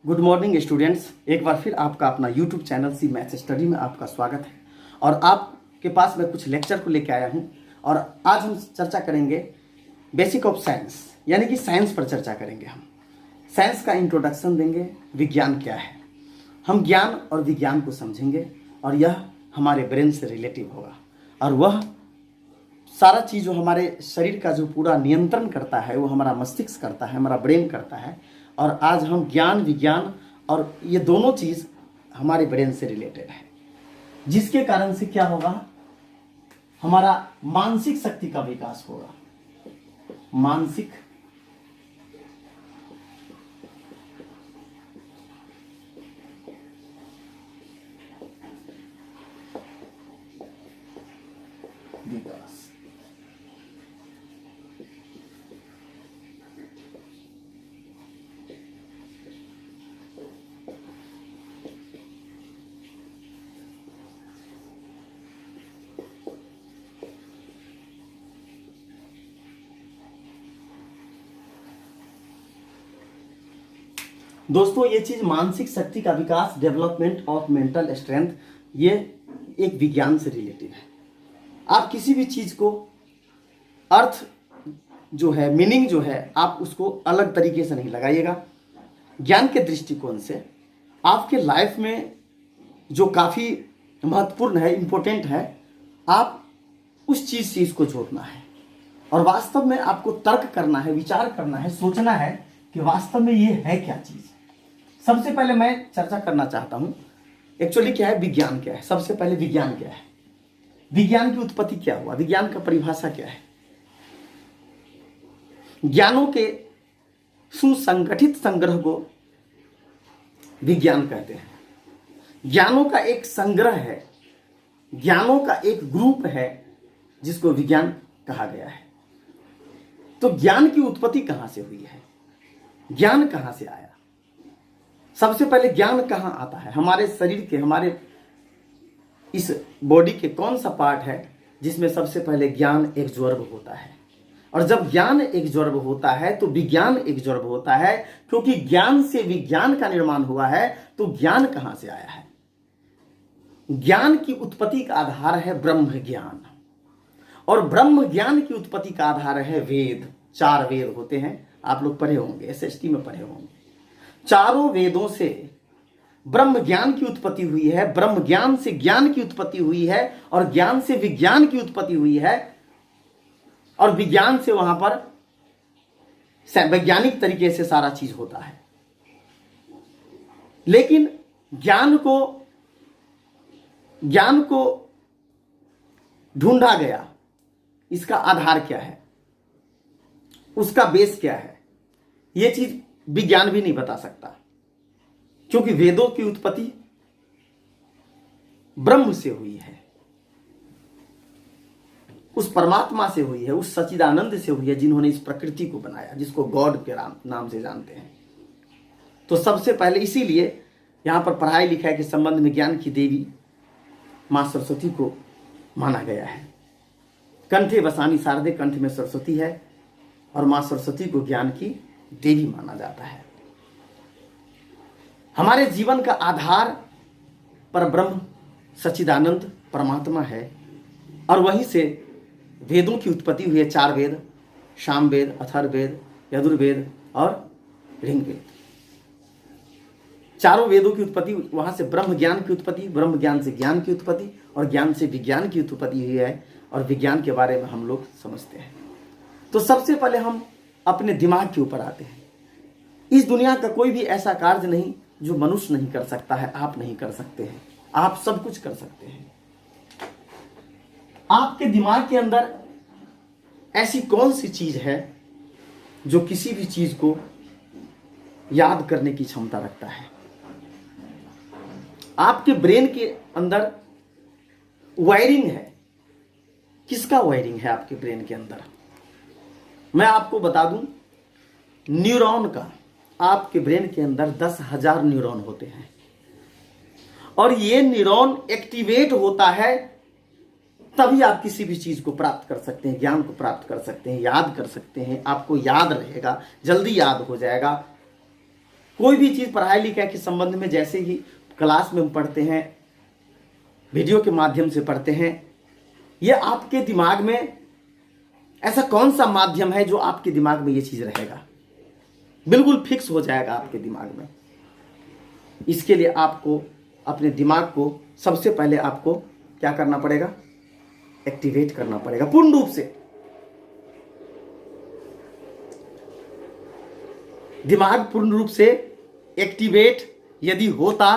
Good morning students. एक बार फिर आपका अपना YouTube channel C math study में आपका स्वागत है। और आपके पास मैं कुछ लेक्चर को लेकर आया हूं और आज हम चर्चा करेंगे बेसिक ऑफ साइंस, यानी कि साइंस पर चर्चा करेंगे। हम साइंस का इंट्रोडक्शन देंगे, विज्ञान क्या है, हम ज्ञान और विज्ञान को समझेंगे और यह हमारे ब्रेन से रिलेटिव होगा। और वह सारा चीज़ जो हमारे शरीर का जो पूरा नियंत्रण करता है वो हमारा मस्तिष्क करता है, हमारा ब्रेन करता है। और आज हम ज्ञान विज्ञान और ये दोनों चीज़ हमारे ब्रेन से रिलेटेड है, जिसके कारण से क्या होगा, हमारा मानसिक शक्ति का विकास होगा। मानसिक विकास। दोस्तों, ये चीज मानसिक शक्ति का विकास, डेवलपमेंट ऑफ मेंटल स्ट्रेंथ, ये एक विज्ञान से रिलेटेड है। आप किसी भी चीज को अर्थ जो है, मीनिंग जो है, आप उसको अलग तरीके से नहीं लगाइएगा। ज्ञान के दृष्टिकोण से आपके लाइफ में जो काफी महत्वपूर्ण है, इंपॉर्टेंट है, आप उस चीज से इसको जोड़ना है और वास्तव में आपको तर्क करना है, विचार करना है, सोचना है कि वास्तव में ये है क्या चीज। सबसे पहले मैं चर्चा करना चाहता हूं एक्चुअली क्या है, विज्ञान क्या है। सबसे पहले विज्ञान क्या है, विज्ञान की उत्पत्ति क्या हुआ, विज्ञान का परिभाषा क्या है। ज्ञानों के सुसंगठित संग्रह को विज्ञान कहते हैं। ज्ञानों का एक संग्रह है, ज्ञानों का एक ग्रुप है जिसको विज्ञान कहा गया है। तो ज्ञान की उत्पत्ति कहां से हुई है, ज्ञान कहां से आया। सबसे पहले ज्ञान कहां आता है, हमारे शरीर के, हमारे इस बॉडी के कौन सा पार्ट है जिसमें सबसे पहले ज्ञान एब्जॉर्ब होता है। और जब ज्ञान एब्जॉर्ब होता है तो विज्ञान एब्जॉर्ब होता है, क्योंकि ज्ञान से विज्ञान का निर्माण हुआ है। तो ज्ञान कहां से आया है, ज्ञान की उत्पत्ति का आधार है ब्रह्म ज्ञान, और ब्रह्म ज्ञान की उत्पत्ति का आधार है वेद। 4 वेद होते हैं, आप लोग पढ़े होंगे, एसएसटी में पढ़े होंगे। चारों वेदों से ब्रह्म ज्ञान की उत्पत्ति हुई है, ब्रह्म ज्ञान से ज्ञान की उत्पत्ति हुई है, और ज्ञान से विज्ञान की उत्पत्ति हुई है, और विज्ञान से वहां पर वैज्ञानिक तरीके से सारा चीज होता है। लेकिन ज्ञान को ढूंढा गया, इसका आधार क्या है, उसका बेस क्या है, यह चीज विज्ञान भी नहीं बता सकता, क्योंकि वेदों की उत्पत्ति ब्रह्म से हुई है, उस परमात्मा से हुई है, उस सच्चिदानंद से हुई है, जिन्होंने इस प्रकृति को बनाया, जिसको गॉड के नाम से जानते हैं। तो सबसे पहले इसीलिए यहां पर पढ़ाई लिखाई के संबंध में ज्ञान की देवी मां सरस्वती को माना गया है। कंठे बसानी शारदे, कंठ में सरस्वती है, और मां सरस्वती को ज्ञान की देवी माना जाता है। हमारे जीवन का आधार पर ब्रह्म सच्चिदानंद परमात्मा है, और वहीं से वेदों की उत्पत्ति हुई है। 4 वेद, सामवेद, अथर्ववेद, यजुर्वेद और ऋग्वेद। चारों वेदों की उत्पत्ति वहां से, ब्रह्म ज्ञान की उत्पत्ति, ब्रह्म ज्ञान से ज्ञान की उत्पत्ति, और ज्ञान से विज्ञान की उत्पत्ति हुई है, और विज्ञान के बारे में हम लोग समझते हैं। तो सबसे पहले हम अपने दिमाग के ऊपर आते हैं। इस दुनिया का कोई भी ऐसा कार्य नहीं जो मनुष्य नहीं कर सकता है, आप नहीं कर सकते हैं, आप सब कुछ कर सकते हैं। आपके दिमाग के अंदर ऐसी कौन सी चीज है जो किसी भी चीज को याद करने की क्षमता रखता है। आपके ब्रेन के अंदर वायरिंग है, किसका वायरिंग है आपके ब्रेन के अंदर, मैं आपको बता दूं, न्यूरॉन का। आपके ब्रेन के अंदर 10,000 न्यूरॉन होते हैं, और ये न्यूरॉन एक्टिवेट होता है तभी आप किसी भी चीज को प्राप्त कर सकते हैं, ज्ञान को प्राप्त कर सकते हैं, याद कर सकते हैं, आपको याद रहेगा, जल्दी याद हो जाएगा। कोई भी चीज पढ़ाई लिखाई के संबंध में जैसे ही क्लास में हम पढ़ते हैं, वीडियो के माध्यम से पढ़ते हैं, ये आपके दिमाग में ऐसा कौन सा माध्यम है जो आपके दिमाग में ये चीज रहेगा, बिल्कुल फिक्स हो जाएगा आपके दिमाग में। इसके लिए आपको अपने दिमाग को सबसे पहले आपको क्या करना पड़ेगा, एक्टिवेट करना पड़ेगा पूर्ण रूप से। दिमाग पूर्ण रूप से एक्टिवेट यदि होता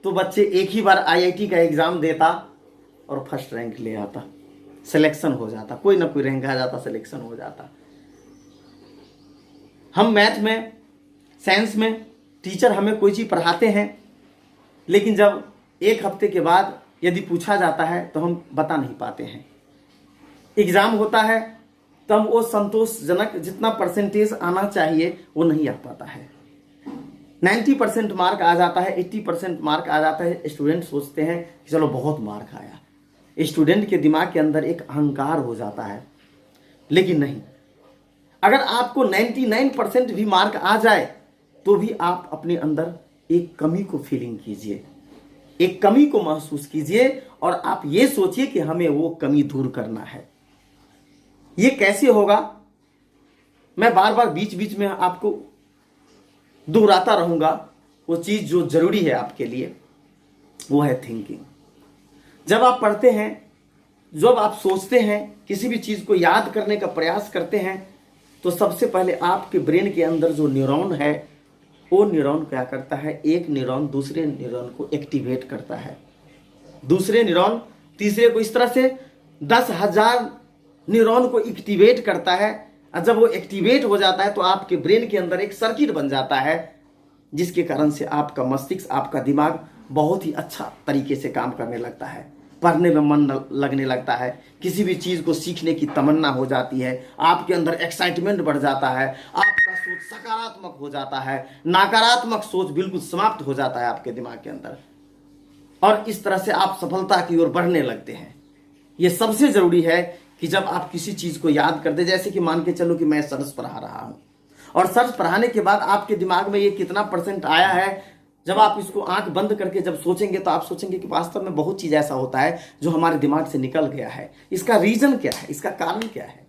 तो बच्चे एक ही बार आईआईटी का एग्जाम देता और फर्स्ट रैंक ले आता, सिलेक्शन हो जाता, कोई ना कोई रैंक आ जाता, सिलेक्शन हो जाता। हम मैथ में, साइंस में टीचर हमें कोई चीज पढ़ाते हैं, लेकिन जब एक हफ्ते के बाद यदि पूछा जाता है तो हम बता नहीं पाते हैं। एग्जाम होता है तो हम वो संतोषजनक जितना परसेंटेज आना चाहिए वो नहीं आ पाता है। 90% मार्क आ जाता है, 80% मार्क आ जाता है। स्टूडेंट सोचते हैं कि चलो बहुत मार्क आया। स्टूडेंट के दिमाग के अंदर एक अहंकार हो जाता है, लेकिन नहीं। अगर आपको 99% भी मार्क आ जाए तो भी आप अपने अंदर एक कमी को फीलिंग कीजिए, एक कमी को महसूस कीजिए और आप ये सोचिए कि हमें वो कमी दूर करना है। ये कैसे होगा, मैं बार बार बीच बीच में आपको दोहराता रहूंगा। वो चीज जो जरूरी है आपके लिए वो है थिंकिंग। जब आप पढ़ते हैं, जब आप सोचते हैं, किसी भी चीज को याद करने का प्रयास करते हैं, तो सबसे पहले आपके ब्रेन के अंदर जो न्यूरॉन है वो न्यूरॉन क्या करता है, एक न्यूरॉन दूसरे न्यूरॉन को एक्टिवेट करता है, दूसरे न्यूरॉन तीसरे को, इस तरह से 10,000 न्यूरॉन को एक्टिवेट करता है। और जब वो एक्टिवेट हो जाता है तो आपके ब्रेन के अंदर एक सर्किट बन जाता है, जिसके कारण से आपका मस्तिष्क, आपका दिमाग बहुत ही अच्छा तरीके से काम करने लगता है, पढ़ने में मन लगने लगता है, किसी भी चीज को सीखने की तमन्ना हो जाती है, आपके अंदर एक्साइटमेंट बढ़ जाता है, आपका सोच सकारात्मक हो जाता है, नकारात्मक सोच बिल्कुल समाप्त हो जाता है आपके दिमाग के अंदर, और इस तरह से आप सफलता की ओर बढ़ने लगते हैं। यह सबसे जरूरी है कि जब आप किसी चीज को याद करते, जैसे कि मान के चलो कि मैं सर्च पढ़ा रहा हूं और सर्च पढ़ाने के बाद आपके दिमाग में ये कितना % आया है, जब आप इसको आंख बंद करके जब सोचेंगे तो आप सोचेंगे कि वास्तव में बहुत चीज ऐसा होता है जो हमारे दिमाग से निकल गया है। इसका रीजन क्या है, इसका कारण क्या है?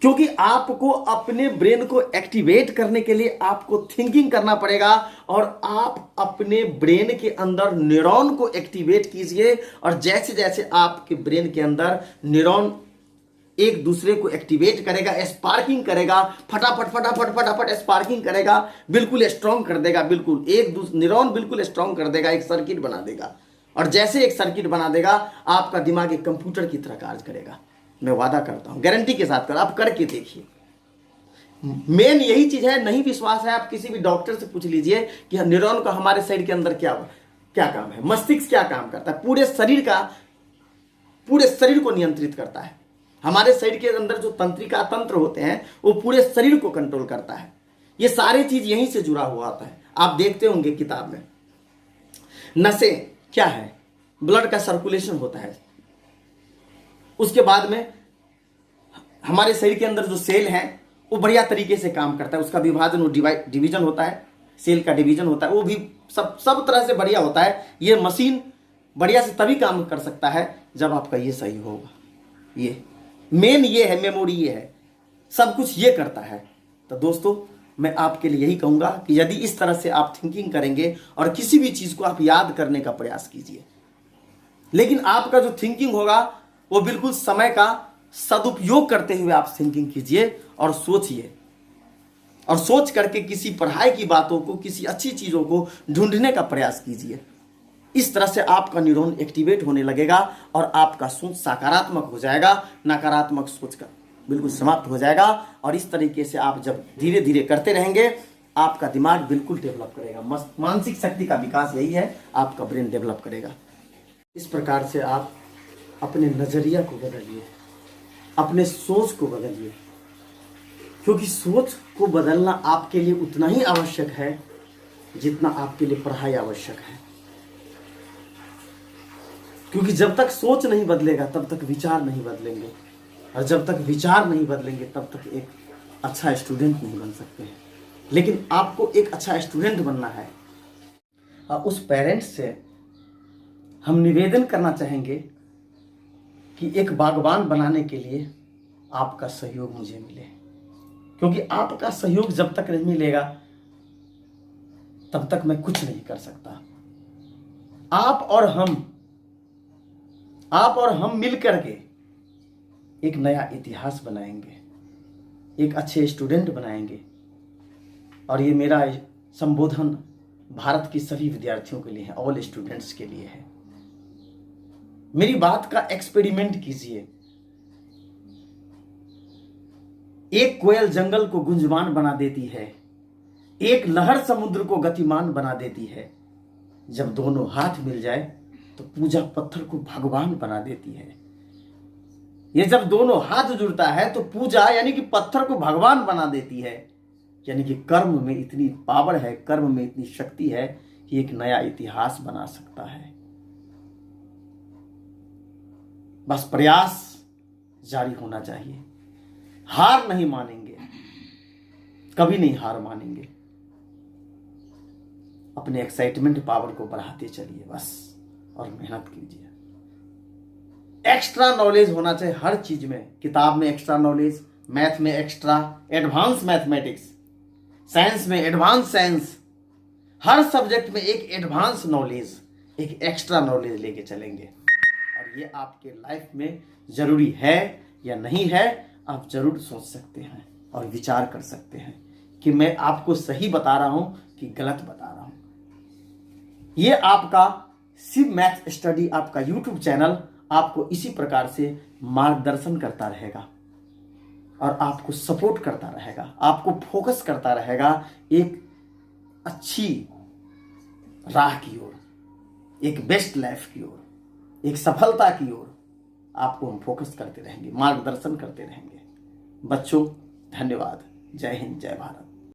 क्योंकि आपको अपने ब्रेन को एक्टिवेट करने के लिए आपको थिंकिंग करना पड़ेगा, और आप अपने ब्रेन के अंदर न्यूरॉन को एक्टिवेट कीजिए, और जैसे जैसे आपके ब्रेन के अंदर न्यूरॉन एक दूसरे को एक्टिवेट करेगा, स्पार्किंग करेगा, फटाफट फटाफट फटाफट स्पार्किंग करेगा, बिल्कुल स्ट्रॉन्ग कर देगा, बिल्कुल एक न्यूरॉन बिल्कुल स्ट्रॉन्ग कर देगा, एक सर्किट बना देगा। और जैसे एक सर्किट बना देगा, आपका दिमाग एक कंप्यूटर की तरह कार्य करेगा। मैं वादा करता हूं, गारंटी के साथ कर, आप करके देखिए। मेन यही चीज है। नहीं विश्वास है, आप किसी भी डॉक्टर से पूछ लीजिए कि न्यूरॉन का हमारे शरीर के अंदर क्या काम है, मस्तिष्क क्या काम करता है, पूरे शरीर को नियंत्रित करता है। हमारे शरीर के अंदर जो तंत्रिका तंत्र होते हैं वो पूरे शरीर को कंट्रोल करता है। ये सारी चीज यहीं से जुड़ा हुआ होता है। आप देखते होंगे किताब में, नसें क्या है, ब्लड का सर्कुलेशन होता है। उसके बाद में हमारे शरीर के अंदर जो सेल है वो बढ़िया तरीके से काम करता है, उसका विभाजन और डिवीजन होता है, सेल का डिवीजन होता है, वो भी सब तरह से बढ़िया होता है। ये मशीन बढ़िया से तभी काम कर सकता है जब आपका ये सही होगा। ये मेन ये है, मेमोरी ये है, सब कुछ ये करता है। तो दोस्तों, मैं आपके लिए यही कहूंगा कि यदि इस तरह से आप थिंकिंग करेंगे और किसी भी चीज को आप याद करने का प्रयास कीजिए, लेकिन आपका जो थिंकिंग होगा वो बिल्कुल समय का सदुपयोग करते हुए आप थिंकिंग कीजिए और सोचिए, और सोच करके किसी पढ़ाई की बातों को, किसी अच्छी चीजों को ढूंढने का प्रयास कीजिए। इस तरह से आपका न्यूरॉन एक्टिवेट होने लगेगा और आपका सोच सकारात्मक हो जाएगा, नकारात्मक सोच का बिल्कुल समाप्त हो जाएगा। और इस तरीके से आप जब धीरे धीरे करते रहेंगे, आपका दिमाग बिल्कुल डेवलप करेगा। मानसिक शक्ति का विकास यही है, आपका ब्रेन डेवलप करेगा। इस प्रकार से आप अपने नजरिया को बदलिए, अपने सोच को बदलिए, क्योंकि सोच को बदलना आपके लिए उतना ही आवश्यक है जितना आपके लिए पढ़ाई आवश्यक है। क्योंकि जब तक सोच नहीं बदलेगा तब तक विचार नहीं बदलेंगे, और जब तक विचार नहीं बदलेंगे तब तक एक अच्छा स्टूडेंट नहीं बन सकते हैं। लेकिन आपको एक अच्छा स्टूडेंट बनना है। और उस पेरेंट्स से हम निवेदन करना चाहेंगे कि एक बागवान बनाने के लिए आपका सहयोग मुझे मिले, क्योंकि आपका सहयोग जब तक नहीं मिलेगा तब तक मैं कुछ नहीं कर सकता। आप और हम मिलकर के एक नया इतिहास बनाएंगे, एक अच्छे स्टूडेंट बनाएंगे। और ये मेरा संबोधन भारत की सभी विद्यार्थियों के लिए है, ऑल स्टूडेंट्स के लिए है। मेरी बात का एक्सपेरिमेंट कीजिए। एक कोयल जंगल को गुंजमान बना देती है, एक लहर समुद्र को गतिमान बना देती है। जब दोनों हाथ मिल जाए तो पूजा पत्थर को भगवान बना देती है। ये जब दोनों हाथ जुड़ता है तो पूजा यानी कि पत्थर को भगवान बना देती है। यानी कि कर्म में इतनी पावर है, कर्म में इतनी शक्ति है कि एक नया इतिहास बना सकता है। बस प्रयास जारी होना चाहिए। हार नहीं मानेंगे, कभी नहीं हार मानेंगे। अपने एक्साइटमेंट पावर को बढ़ाते चलिए बस, और मेहनत कीजिए। एक्स्ट्रा नॉलेज होना चाहिए हर चीज में। किताब में एक्स्ट्रा नॉलेज, मैथ में एक्स्ट्रा, एडवांस मैथमेटिक्स, साइंस में एडवांस साइंस, हर सब्जेक्ट में एक एडवांस नॉलेज, एक एक्स्ट्रा नॉलेज लेके चलेंगे। और ये आपके लाइफ में जरूरी है या नहीं है, आप जरूर सोच सकते हैं और विचार कर सकते हैं कि मैं आपको सही बता रहा हूं कि गलत बता रहा हूं। ये आपका शिव मैथ स्टडी, आपका यूट्यूब चैनल आपको इसी प्रकार से मार्गदर्शन करता रहेगा और आपको सपोर्ट करता रहेगा, आपको फोकस करता रहेगा एक अच्छी राह की ओर, एक बेस्ट लाइफ की ओर, एक सफलता की ओर। आपको हम फोकस करते रहेंगे, मार्गदर्शन करते रहेंगे। बच्चों, धन्यवाद। जय हिंद, जय भारत।